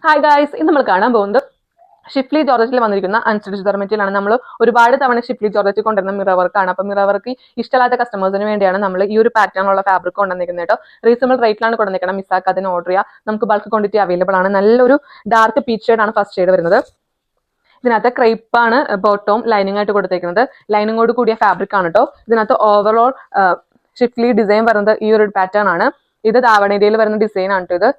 Hi guys, ഇന്ന് നമ്മൾ കാണാൻ പോകുന്നത് ഷിഫ്ലി ജോർജറ്റിൽ വന്നിരിക്കുന്ന അൺസ്റ്റിച്ച് മെറ്റീരിയലാണ്. നമ്മൾ ഒരുപാട് തവണ ഷിഫ്ലി ജോർജറ്റ് കൊണ്ടുവരുന്ന മിറർ വർക്കാണ്. അപ്പോൾ മിറർ വർക്ക് ഇഷ്ടമില്ലാത്ത കസ്റ്റമേഴ്സിന് വേണ്ടിയാണ് നമ്മൾ ഈ ഒരു പാറ്റേണുള്ള ഫാബ്രിക് കൊണ്ടുവന്നിരിക്കുന്നത് കേട്ടോ. റീസണബിൾ റേറ്റിലാണ് കൊണ്ടുവന്നിരിക്കണം. മിസ്സാക്കാതിന് ഓർഡർ ചെയ്യുക. നമുക്ക് ബൾക്ക് ക്വാണ്ടിറ്റി അവൈലബിൾ ആണ്. നല്ലൊരു ഡാർക്ക് പീച്ച് ഷെയ്ഡാണ് ഫസ്റ്റ് ഷെയ്ഡ് വരുന്നത്. ഇതിനകത്ത് ക്രൈപ്പാണ് ബോട്ടവും ലൈനിങ് ആയിട്ട് കൊടുത്തേക്കുന്നത്. ലൈനിങ്ങോട് കൂടിയ ഫാബ്രിക് ആണ് കേട്ടോ. ഇതിനകത്ത് ഓവറോൾ ഷിഫ്ലി ഡിസൈൻ വരുന്നത് ഈ ഒരു പാറ്റേൺ ആണ്. ഇത് ദാവണേരിയയിൽ വരുന്ന ഡിസൈൻ ആണ് കേട്ടോ. ഇത്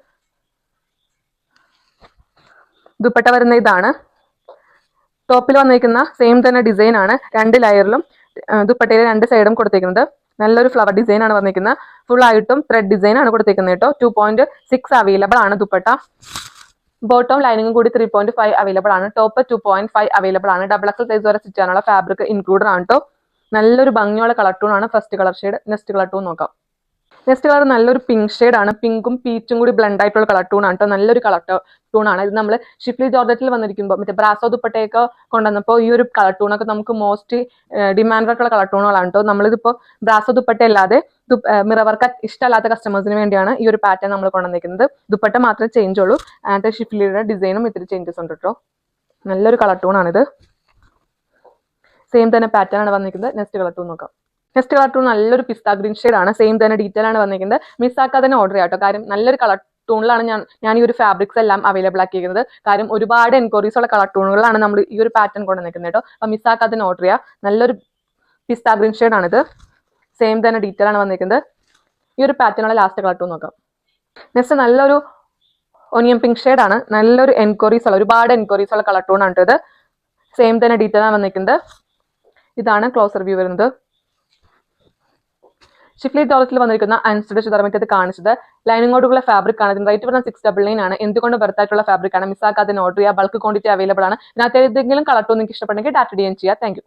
ദുപ്പട്ട വരുന്ന ഇതാണ്. ടോപ്പിൽ വന്നിരിക്കുന്ന സെയിം തന്നെ ഡിസൈൻ ആണ്. 2 ലെയറിലും ദുപ്പട്ടയിൽ 2 സൈഡും കൊടുത്തിരിക്കുന്നത്. നല്ലൊരു ഫ്ലവർ ഡിസൈൻ ആണ് വന്നിരിക്കുന്നത്. ഫുൾ ആയിട്ടും ത്രെഡ് ഡിസൈൻ ആണ് കൊടുത്തിരിക്കുന്നത് കേട്ടോ. 2.6 അവൈലബിൾ ആണ് ദുപ്പട്ട. ബോട്ടം ലൈനിങ്ങും കൂടി 3.5 അവൈലബിൾ ആണ്. ടോപ്പ് 2.5 അവൈലബിൾ ആണ്. XXL സൈസ് വരെ സ്റ്റിച്ച് ചെയ്യാനുള്ള ഫാബ്രിക് ഇൻക്ലൂഡഡ് ആണ് കേട്ടോ. നല്ലൊരു ഭംഗിയുള്ള കളർ ടൂൺ ആണ്. First colour shade. Next colour tone നോക്കാം. നെക്സ്റ്റ് കളർ നല്ലൊരു പിങ്ക് ഷെയ്ഡ് ആണ്. പിങ്കും പീച്ചും കൂടി ബ്ലെൻഡ് ആയിട്ടുള്ള കളർ ടൂൺ ആണ് കേട്ടോ. നല്ലൊരു കളർ ടൂൺ ആണ്. ഇത് നമ്മൾ ഷിഫ്ലി ജോർജറ്റിൽ വന്നിരിക്കുമ്പോൾ മറ്റേ ബ്രാസോ ദുപ്പട്ടയൊക്കെ കൊണ്ടുവന്നപ്പോൾ ഈ ഒരു കളർ ടൂണൊക്കെ നമുക്ക് മോസ്റ്റ് ഡിമാൻഡ് ആയിട്ടുള്ള കളർ ടൂണുകളാണ് കേട്ടോ. നമ്മളിതിപ്പോൾ ബ്രാസോ ദുപ്പട്ട അല്ലാതെ മിറർ വർക്ക് ഇഷ്ടമല്ലാത്ത കസ്റ്റമേഴ്സിന് വേണ്ടിയാണ് ഈ ഒരു പാറ്റേൺ നമ്മൾ കൊണ്ടുവന്നിരിക്കുന്നത്. ദുപ്പട്ട മാത്രമേ ചേഞ്ച് ഉള്ളൂ. അതിനകത്ത് ഷിഫ്ലിയുടെ ഡിസൈനും ഇത്തിരി ചേഞ്ചസ് ഉണ്ട് കേട്ടോ. നല്ലൊരു കളർ ടൂൺ ആണിത്. സെയിം തന്നെ പാറ്റേൺ ആണ് വന്നിരിക്കുന്നത്. നെക്സ്റ്റ് കളർ ടൂൺ നോക്കാം. നെക്സ്റ്റ് കളർ ടൂൺ നല്ലൊരു പിസ്ത ഗ്രീൻ ഷെയ്ഡ് ആണ്. സെയിം തന്നെ ഡീറ്റെയിൽ ആണ് വന്നിരിക്കുന്നത്. മിസ്സാക്കാതെ തന്നെ ഓർഡർ ചെയ്യാം കേട്ടോ. കാര്യം നല്ലൊരു കളർ ടൂണിലാണ് ഞാൻ ഈ ഒരു ഫാബ്രിക്സ് എല്ലാം അവൈലബിൾ ആക്കിയിരിക്കുന്നത്. കാര്യം ഒരുപാട് എൻക്വയറീസ് ഉള്ള കളർ ടൂണുകളാണ് നമ്മൾ ഈ ഒരു പാറ്റേൺ കൊണ്ടുവന്നിരിക്കുന്നത് കേട്ടോ. അപ്പം മിസ്സാക്കാതെ തന്നെ ഓർഡർ ചെയ്യുക. നല്ലൊരു പിസ്ത ഗ്രീൻ ഷെയ്ഡ് ആണിത്. സെയിം തന്നെ ഡീറ്റെയിൽ ആണ് വന്നിരിക്കുന്നത്. ഈ ഒരു പാറ്റേണുള്ള ലാസ്റ്റ് കളർ ടൂൺ നോക്കാം. നെക്സ്റ്റ് നല്ലൊരു ഒനിയൻ പിങ്ക് ഷെയ്ഡ് ആണ്. നല്ലൊരു എൻക്വയറീസ് ഉള്ള ഒരുപാട് എൻക്വയറീസ് ഉള്ള കളർ ടൂൺ ആണ് ഇത്. സെയിം തന്നെ ഡീറ്റെയിൽ ആണ് വന്നിരിക്കുന്നത്. ഇതാണ് ക്ലോസർ വ്യൂ വരുന്നത്. ഷിഫ്ലി ജോർജറ്റിൽ വന്നിരിക്കുന്ന അൺസ്റ്റിച്ച് ചുരിദാർ കാണിച്ചത് ലൈനിങ്ങോടുള്ള ഫാബ്രിക് ആണ്. ഇതിന് റേറ്റ് വരുന്നത് 699 ആണ്. എന്തുകൊണ്ട് ബെർത്തായിട്ടുള്ള ഫാബ്രിക് ആണ്. മിസ്സാക്കാതെ ഓർഡർ ചെയ്യുക. ബൾക്ക് ക്വാണ്ടിറ്റി അവൈലബിൾ ആണ്. ഇതിനകത്ത് ഏതെങ്കിലും കളർ ടൂൺ നിങ്ങൾക്ക് ഇഷ്ടപ്പെട്ടെങ്കിൽ ഡാറ്റ DM ചെയ്യുക. Thank you.